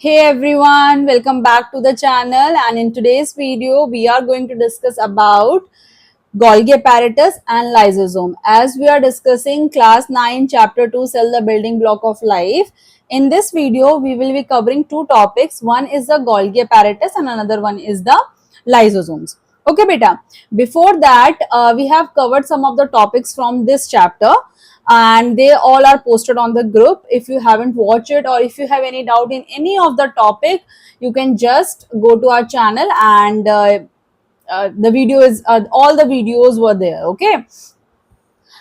Hey everyone, welcome back to the channel, and in today's video we are going to discuss about Golgi apparatus and lysosome. As we are discussing class 9 chapter 2 cell the building block of life, in this video we will be covering two topics. One is the Golgi apparatus and another one is the lysosomes. Okay beta, before that we have covered some of the topics from this chapter and they all are posted on the group. If you haven't watched it or if you have any doubt in any of the topic, you can just go to our channel and the video is all the videos were there. Okay,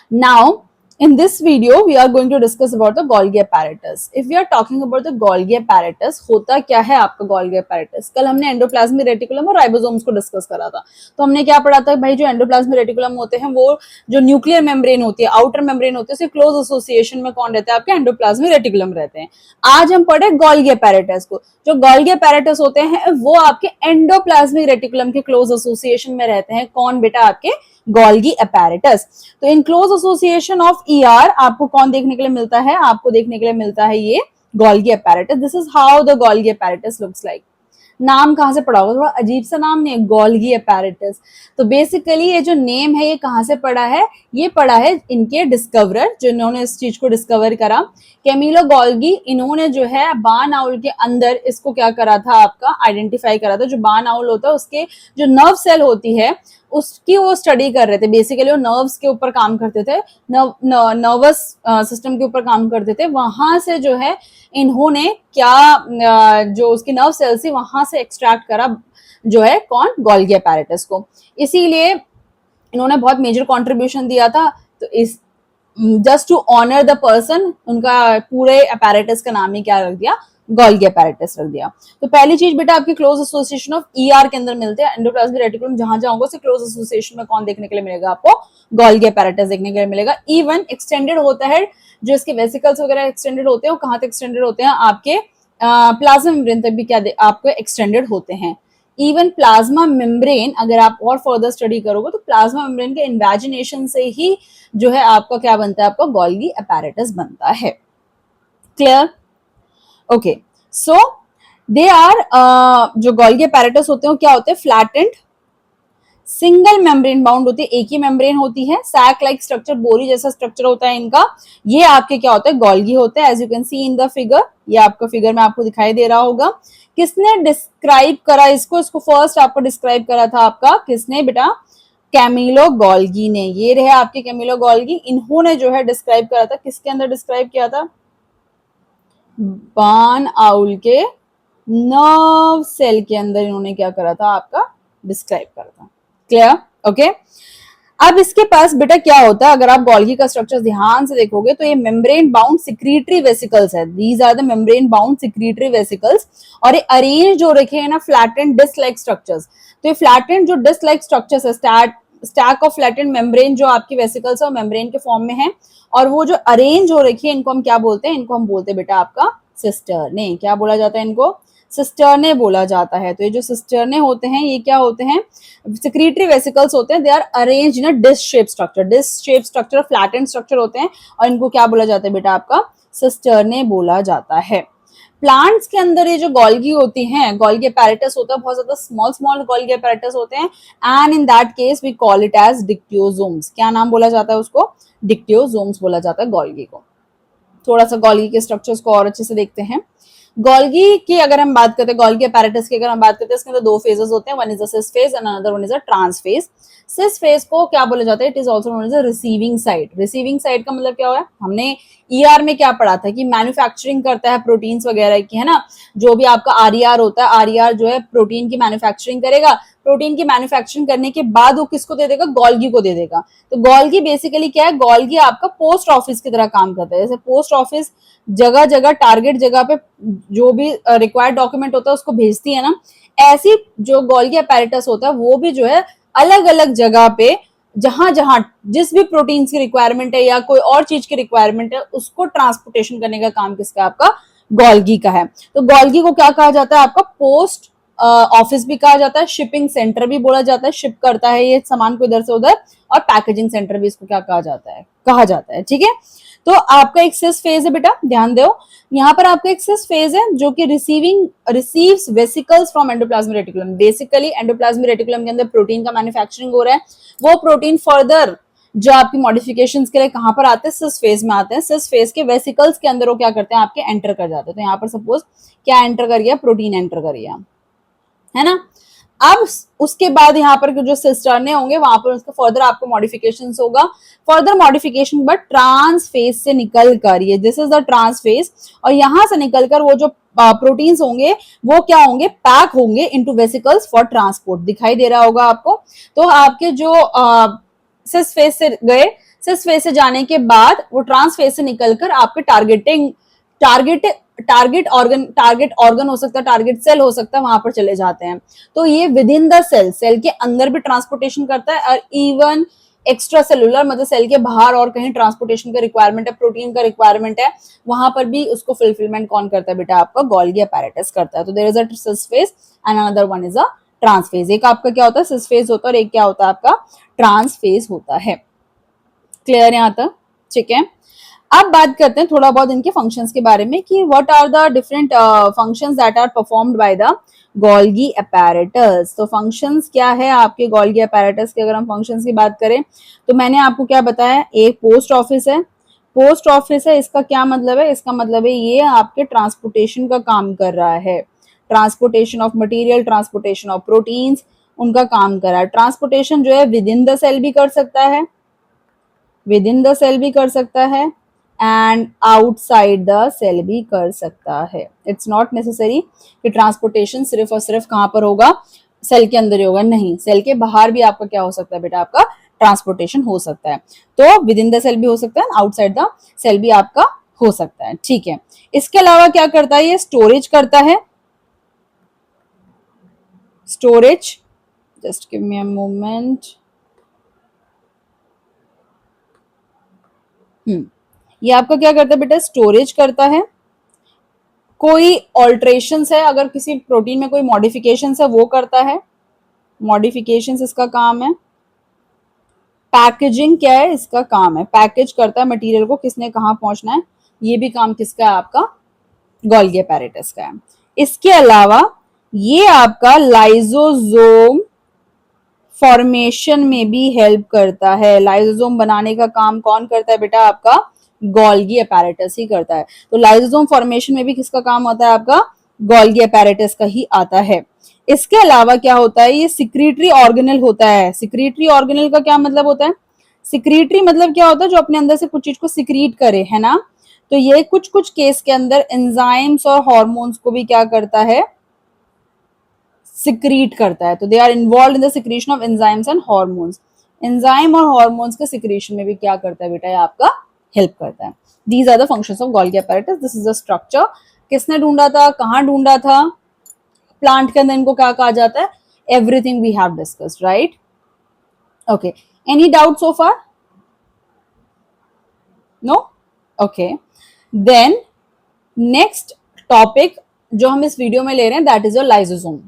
now in this video we are going to discuss about the Golgi apparatus. If we are talking about the Golgi apparatus, होता क्या है आपका Golgi apparatus? कल हमने endoplasmic reticulum और ribosomes को discuss करा था. तो हमने क्या पढ़ा था भाई, जो एंडोप्लाज्मिक रेटिकुलम होते हैं वो जो न्यूक्लियर मेम्ब्रेन होती है, आउटर मेम्ब्रेन होती है, उसके क्लोज एसोसिएशन में कौन रहता है? आपके एंडोप्लाज्मिक रेटिकुलम रहते हैं. आज हम पढ़े Golgi apparatus को. जो Golgi apparatus होते हैं वो आपके एंडोप्लाज्मिक रेटिकुलम के क्लोज एसोसिएशन में रहते हैं. कौन बेटा? आपके Golgi apparatus. तो in close association of ER आपको कौन देखने के लिए मिलता है? आपको देखने के लिए मिलता है ये Golgi apparatus. This is how the Golgi apparatus looks like. नाम कहां से पढ़ा होगा? थोड़ा अजीब सा नाम नहीं है, Golgi apparatus. तो बेसिकली ये जो नेम है ये कहां से पढ़ा है? ये पढ़ा है इनके डिस्कवरर, जिन्होंने इस चीज को डिस्कवर करा, कैमिलो गोल्गी. इन्होंने जो है बार्न आउल के अंदर इसको क्या करा था? आपका आइडेंटिफाई करा था. जो बार्न आउल होता है उसके जो नर्व सेल होती है उसकी वो स्टडी कर रहे थे. बेसिकली वो नर्व्स के ऊपर काम करते थे, नर्वस सिस्टम के ऊपर काम करते थे. वहां से जो है इन्होंने क्या जो उसकी नर्व सेल थी वहां से एक्सट्रैक्ट करा जो है कौन? Golgi apparatus को. इसीलिए इन्होंने बहुत मेजर कंट्रीब्यूशन दिया था. तो इस just to honour the person उनका पूरे apparatus का नाम ही क्या रख दिया? Golgi apparatus रख दिया. तो पहली चीज बेटा आपकी क्लोज एसोसिएशन ऑफ ईआर के अंदर मिलते हैं. एंडोप्लाज्मिक रेटिकुलम जहां जहां होगा क्लोज एसोसिएशन में कौन देखने के लिए मिलेगा? आपको Golgi apparatus देखने के लिए मिलेगा. इवन एक्सटेंडेड होता है, जो इसके वेसिकल्स वगैरह एक्सटेंडेड होते हैं, कहां तक एक्सटेंडेड होते हैं? आपके प्लाज्मा मेम्ब्रेन तक भी क्या आपको एक्सटेंडेड होते हैं. इवन प्लाज्मा मेम्ब्रेन अगर आप और फर्दर स्टडी करोगे तो प्लाज्मा मेम्ब्रेन के इन्वेजिनेशन से ही जो है आपका क्या बनता है? आपका Golgi apparatus बनता है. Clear? Okay, so they are जो Golgi apparatus होते हैं क्या होते हैं? फ्लैटेंड सिंगल मेम्ब्रेन बाउंड होती है, एक ही मेम्ब्रेन होती है. सैक लाइक स्ट्रक्चर, बोरी जैसा स्ट्रक्चर होता है इनका. ये आपके क्या होता है? Golgi होते हैं. As you can see in the figure, ये आपका फिगर में आपको दिखाई दे रहा होगा. किसने डिस्क्राइब करा इसको? इसको फर्स्ट आपको डिस्क्राइब करा था आपका किसने बेटा? कैमिलो गोल्गी ने. ये रहे आपके कैमिलो गोल्गी. इन्होंने जो है डिस्क्राइब करा था, किसके अंदर डिस्क्राइब किया था? बार्न आउल के नर्व सेल के अंदर इन्होंने क्या करा था? आपका डिस्क्राइब करा था. क्लियर? ओके. अब इसके पास बेटा क्या होता है? अगर आप Golgi का स्ट्रक्चर ध्यान से देखोगे तो ये मेम्ब्रेन बाउंड सिक्रीटरी वेसिकल्स है. These are the membrane bound secretory vesicles. और ये अरेंज जो रखे हैं ना फ्लैटेंड डिस्क लाइक स्ट्रक्चर्स. तो ये फ्लैटेंड जो डिस्क लाइक स्ट्रक्चर्स है, स्टैक ऑफ फ्लैटेंड मेम्ब्रेन जो आपकी वेसिकल्स है वो मेम्ब्रेन के फॉर्म में है. और वो जो अरेंज हो रखी है इनको हम क्या बोलते हैं? इनको हम बोलते हैं बेटा आपका सिस्टर्ने. क्या बोला जाता है इनको? सिस्टर्ने बोला जाता है. तो ये जो सिस्टर्ने होते हैं ये क्या होते हैं? सिक्रीटरी वेसिकल्स होते हैं. They are arrange in a disc shape structure. Disc shape structure flattened structure होते हैं और इनको क्या बोला जाता है बेटा? आपका सिस्टर्ने बोला जाता है. प्लांट्स के अंदर ये जो Golgi होती हैं, Golgi apparatus होता है, बहुत ज्यादा स्मॉल Golgi apparatus होते हैं. And in that case we call it as dictyosomes. क्या नाम बोला जाता है उसको? डिक्टियोसोम्स बोला जाता है Golgi को. थोड़ा सा Golgi के स्ट्रक्चर्स को और अच्छे से देखते हैं. Golgi की अगर हम बात करते हैं, Golgi apparatus की अगर हम बात करते हैं, इसके अंदर दो फेजेस होते हैं. One is a cis phase and another one is a trans phase. Cis phase को क्या बोला जाता है? It is also known as a receiving side. Receiving side का मतलब क्या हुआ? हमने ईआर में क्या पढ़ा था कि मैन्युफैक्चरिंग करता है प्रोटीन्स वगैरह की, है ना. जो भी आपका आरईआर होता है, आरईआर जो है प्रोटीन की मैन्युफैक्चरिंग करेगा. प्रोटीन की मैन्युफैक्चरिंग करने के बाद वो किसको दे देगा? Golgi को दे देगा. तो Golgi बेसिकली क्या है? Golgi आपका पोस्ट ऑफिस की तरह काम करता है. जैसे पोस्ट ऑफिस जगह जगह टारगेट जगह पे जो भी रिक्वायर्ड डॉक्यूमेंट होता है उसको भेजती है ना, ऐसी जो Golgi apparatus होता है वो भी जो है अलग अलग जगह पे जहां जहां जिस भी प्रोटीन्स की रिक्वायरमेंट है या कोई और चीज की रिक्वायरमेंट है उसको ट्रांसपोर्टेशन करने का काम किसका? आपका Golgi का है. तो Golgi को क्या कहा जाता है? आपका पोस्ट ऑफिस भी कहा जाता है, शिपिंग सेंटर भी बोला जाता है, शिप करता है ये सामान को इधर से उधर, और पैकेजिंग सेंटर भी इसको क्या कहा जाता है, ठीक है। तो आपका एक सिस फेज है बेटा, ध्यान दो, यहाँ पर आपका एक सिस फेज है जो कि receives vesicles from endoplasmic reticulum. Basically endoplasmic reticulum के अंदर प्रोटीन का मैन्युफैक्चरिंग हो रहा है, वो प्रोटीन फर्दर जो आपकी मॉडिफिकेशंस के लिए कहां पर आते हैं, सिस फेज में आते हैं। सिस फेज के वेसिकल्स के अंदर वो क्या करते हैं, आपके एंटर कर जाते हैं। तो यहाँ पर सपोज क्या एंटर कर गया, प्रोटीन एंटर कर गया, है ना। अब उसके बाद यहाँ पर जो सिस्टर्ने होंगे वहां पर उसका फर्दर आपको मॉडिफिकेशन होगा, further modification but trans phase से निकल कर, ये this is the trans phase, और यहां से निकलकर वो जो प्रोटीन्स होंगे वो क्या होंगे, पैक होंगे इनटू वेसिकल्स फॉर ट्रांसपोर्ट। दिखाई दे रहा होगा आपको। तो आपके जो सिस फेज से गए, सिस फेज से जाने के बाद वो ट्रांस फेज से निकलकर आपके टारगेट ऑर्गन हो सकता है, टारगेट सेल हो सकता है, वहां पर चले जाते हैं। तो ये विद इन द सेल के अंदर भी ट्रांसपोर्टेशन करता है, और इवन एक्स्ट्रा सेलुलर मतलब सेल के बाहर और कहीं ट्रांसपोर्टेशन का रिक्वायरमेंट है, प्रोटीन का रिक्वायरमेंट है, वहां पर भी उसको फुलफिलमेंट कौन करता है बेटा, आपका गोल्गी अपैरेटस करता है। तो there is a cis phase and another one is a trans phase. एक आपका क्या होता है, सिस फेज होता है, और एक क्या होता है आपका ट्रांस फेज होता है। क्लियर यहाँ तक, ठीक है। अब बात करते हैं थोड़ा बहुत इनके फंक्शंस के बारे में कि what are the different functions that are performed by the Golgi apparatus. तो फंक्शंस क्या है आपके गोल्गी अपैरेटस के, अगर हम फंक्शंस की बात करें तो मैंने आपको क्या बताया, एक पोस्ट ऑफिस है। पोस्ट ऑफिस है, इसका क्या मतलब है, इसका मतलब है ये आपके ट्रांसपोर्टेशन का काम कर रहा है, transportation of material, transportation of proteins, उनका काम कर रहा है। ट्रांसपोर्टेशन जो है विद इन द सेल भी कर सकता है, विद इन द सेल भी कर सकता है, एंड आउटसाइड द सेल भी कर सकता है। इट्स नॉट नेसेसरी कि ट्रांसपोर्टेशन सिर्फ और सिर्फ कहां पर होगा, सेल के अंदर ही होगा, नहीं, सेल के बाहर भी आपका क्या हो सकता है बेटा, आपका ट्रांसपोर्टेशन हो सकता है। तो विद इन द सेल भी हो सकता है, आउटसाइड द सेल भी आपका हो सकता है, ठीक है। इसके अलावा क्या करता है, ये स्टोरेज करता है, storage, just give me a moment. ये आपका क्या करता है बेटा, स्टोरेज करता है। कोई ऑल्ट्रेशंस है, अगर किसी प्रोटीन में कोई मॉडिफिकेशंस है वो करता है, मॉडिफिकेशंस इसका काम है। पैकेजिंग क्या है, इसका काम है, पैकेज करता है मटेरियल को, किसने कहाँ पहुंचना है, ये भी काम किसका है, आपका गोल्गी अपैरेटस का है। इसके अलावा ये आपका लाइसोसोम फॉर्मेशन में भी हेल्प करता है। लाइसोसोम बनाने का काम कौन करता है बेटा, आपका गोल्गी अपैरेटस ही करता है। तो लाइसोसोम फॉर्मेशन में भी किसका काम होता है, आपका गोल्गी अपैरेटस का ही आता है। इसके अलावा क्या होता है, ये सिक्रीटरी ऑर्गेनल होता है। सिक्रीटरी ऑर्गेनल का क्या मतलब होता है, सिक्रीटरी मतलब क्या होता है, जो अपने अंदर से कुछ चीज को सिक्रीट करे, है ना। तो ये कुछ कुछ केस के अंदर एंजाइम्स और हार्मोन्स को भी क्या करता है, सिक्रीट करता है। तो they are involve in the secretion of enzymes and hormones. Enzyme और हार्मोन्स के सिक्रीशन में भी क्या करता है बेटा, ये आपका हेल्प करता है। These are the functions of Golgi apparatus. This is the structure. किसने ढूंढा था, कहां ढूंढा था, प्लांट के अंदर इनको क्या कहा जाता है, everything we have discussed, right. Okay, any doubt so far, no, okay. Then next topic जो हम इस वीडियो में ले रहे हैं that is your lysosome.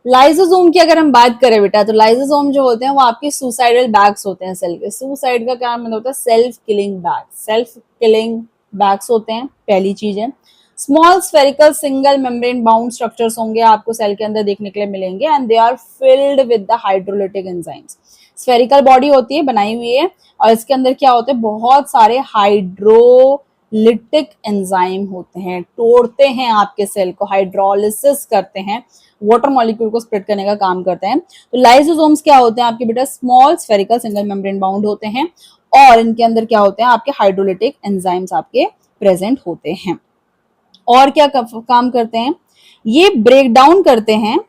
Lysosome की अगर हम बात करें बेटा, तो लाइसोसोम जो होते हैं वो आपके सुसाइडल बैग्स होते हैं सेल के। सुसाइड का क्या मतलब होता है, self killing bags, self killing bags होते हैं, पहली चीज है। Small spherical single membrane bound structures होंगे आपको सेल के अंदर देखने के लिए मिलेंगे, and they are filled with the hydrolytic enzymes. Spherical body होती है, बनाई हुई है, और इसके अंदर क्या होते हैं, बहुत सारे हाइड्रोलिटिक एंजाइम होते हैं, तोड़ते हैं आपके सेल को, हाइड्रोलिसिस करते हैं, वाटर मॉलिक्यूल को स्प्लिट करने का काम करते हैं। तो लाइसोसोम्स क्या होते हैं आपके बेटा, small spherical single membrane bound होते हैं, और इनके अंदर क्या होते हैं, आपके हाइड्रोलिटिक एंजाइम्स आपके प्रेजेंट होते हैं। और क्या काम करते हैं, ये ब्रेक डाउन करते हैं,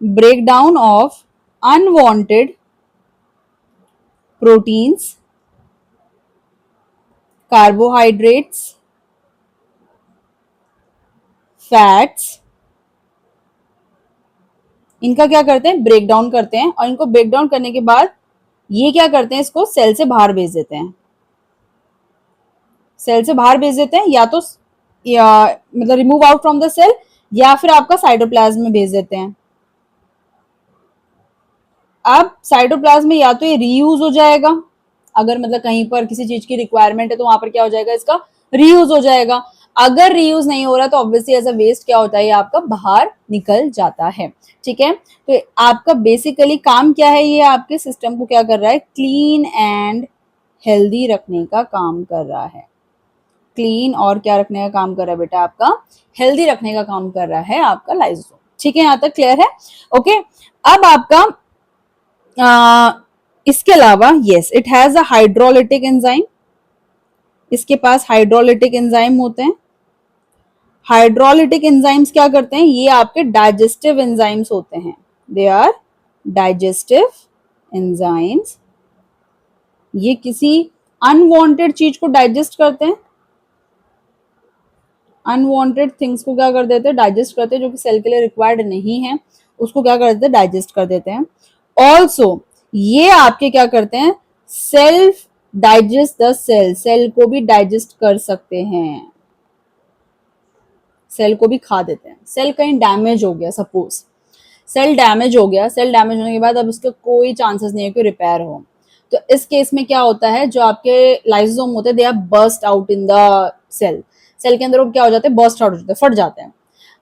break down of unwanted proteins, carbohydrates, fats, इनका क्या करते हैं, ब्रेक डाउन करते हैं, और इनको ब्रेक डाउन करने के बाद ये क्या करते हैं, इसको सेल से बाहर भेज देते हैं। सेल से बाहर भेज देते हैं, या तो मतलब remove out from the cell, या फिर आपका साइटोप्लाज्म में भेज देते हैं। अब साइटोप्लाज्म में या तो ये रीयूज हो जाएगा, अगर मतलब कहीं पर किसी चीज की रिक्वायरमेंट है तो वहां पर क्या हो जाएगा, इसका रीयूज हो जाएगा। अगर रीयूज नहीं हो रहा तो ऑब्वियसली एज अ वेस्ट क्या होता है, ये आपका बाहर निकल जाता है। ठीक है, तो आपका बेसिकली काम क्या है, ये आपके सिस्टम को क्या कर रहा है, क्लीन एंड हेल्दी रखने का काम कर रहा है। क्लीन और क्या रखने का काम कर रहा है बेटा, आपका हेल्दी रखने का काम कर रहा है आपका लाइसोसोम। ठीक है, यहां तक क्लियर है? ओके, अब आपका इसके अलावा yes it has a hydrolytic enzyme, इसके पास हाइड्रोलिटिक एंजाइम होते हैं। हाइड्रोलिटिक एंजाइम्स क्या करते हैं, ये आपके डाइजेस्टिव एंजाइम्स होते हैं। They are digestive enzymes. ये किसी अनवांटेड चीज को डाइजेस्ट करते हैं, अनवांटेड थिंग्स को क्या कर देते हैं, डाइजेस्ट करते हैं, जो कि सेल के लिए रिक्वायर्ड नहीं है, उसको क्या कर देते हैं, डाइजेस्ट कर देते हैं। ऑल्सो ये आपके क्या करते हैं, self digest the cell, cell को भी डाइजेस्ट कर सकते हैं, सेल को भी खा देते हैं। सेल कहीं डैमेज हो गया, सपोज सेल डैमेज हो गया, सेल डैमेज होने के बाद अब उसका कोई चांसेस नहीं है कि रिपेयर हो, तो इस केस में क्या होता है, जो आपके लाइसोसोम होते हैं they are burst out in the cell, cell के अंदर वो क्या हो जाते हैं, बर्स्ट आउट हो जाते हैं, फट जाते हैं।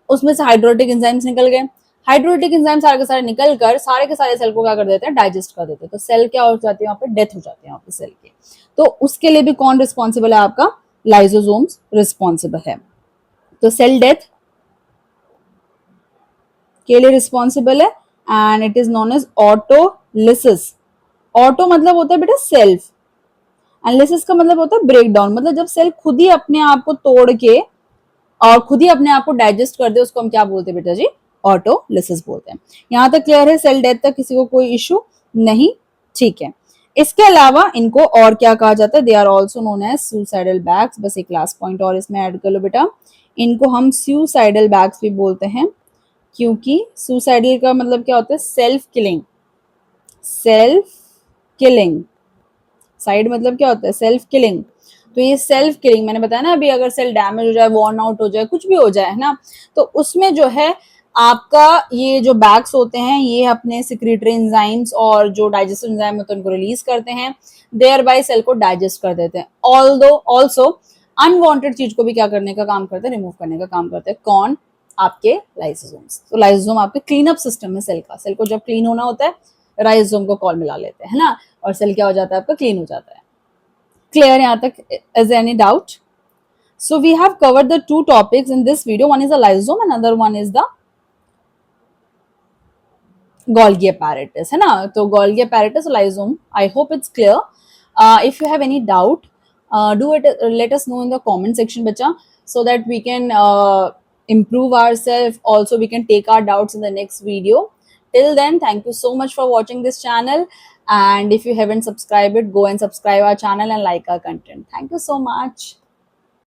उसमें से हाइड्रोलिटिक एंजाइम्स निकल गए, हाइड्रोलिटिक एंजाइम सारे के सारे निकल कर सारे के सारे सेल को क्या कर देते हैं, डाइजेस्ट कर देते हैं। तो सेल क्या हो जाती है, वहां पे डेथ हो जाती है वहां पे सेल की। तो उसके लिए भी कौन रिस्पॉन्सिबल है, आपका लाइसोसोम्स रिस्पॉन्सिबल है। तो सेल डेथ के लिए रिस्पॉन्सिबल है and it is known as autolysis. Auto मतलब होता है बेटा सेल्फ, एंड लिसिस का मतलब होता है ब्रेक डाउन, मतलब जब सेल खुद ही अपने आप को तोड़ के और खुद ही अपने आप को डाइजेस्ट कर दे, उसको हम क्या बोलते हैं बेटा जी, ऑटोलिसिस बोलते हैं। यहां तक क्लियर है, सेल डेथ तक किसी को कोई इश्यू नहीं। ठीक है, इसके अलावा इनको और क्या कहा जाता है, they are also known as suicidal bags. बस एक लास्ट पॉइंट और इसमें ऐड कर लो बेटा, इनको हम सुसाइडल बैग्स भी बोलते हैं, क्योंकि सुसाइडल का मतलब क्या होता है, self killing, self killing, side मतलब क्या होता है, सेल्फ किलिंग। तो ये सेल्फ किलिंग मैंने बताया ना अभी, अगर सेल डैमेज हो जाए, वॉर्न आउट हो जाए, कुछ भी हो जाए है ना, तो उसमें जो है आपका ये जो बैग्स होते हैं, ये अपने सिक्रीटरी एंजाइम्स और जो डाइजेस्टिव एंजाइम होते हैं उनको रिलीज करते हैं, देयर बाय सेल को डाइजेस्ट कर देते हैं। ऑल्दो ऑल्सो अनवांटेड चीज को भी क्या करने का काम करते हैं, रिमूव करने का काम करते हैं। कौन, आपके लाइसोसोम्स। तो लाइसोसोम आपके क्लीन अप सिस्टम है सेल का, सेल को जब क्लीन होना होता है राइसोसोम को कॉल मिला लेते हैं ना, और सेल क्या हो जाता है, आपका क्लीन हो जाता है। क्लियर यहाँ तक? Is any doubt? So we have covered the two topics in this video. One is the lysosome, another one is the Golgi apparatus, है ना? तो Golgi apparatus, lysosome. I hope it's clear. If you have any doubt, do it. Let us know in the comment section, बच्चा, so that we can improve ourselves. Also, we can take our doubts in the next video. Till then, thank you so much for watching this channel. And if you haven't subscribed it, go and subscribe our channel and like our content. Thank you so much.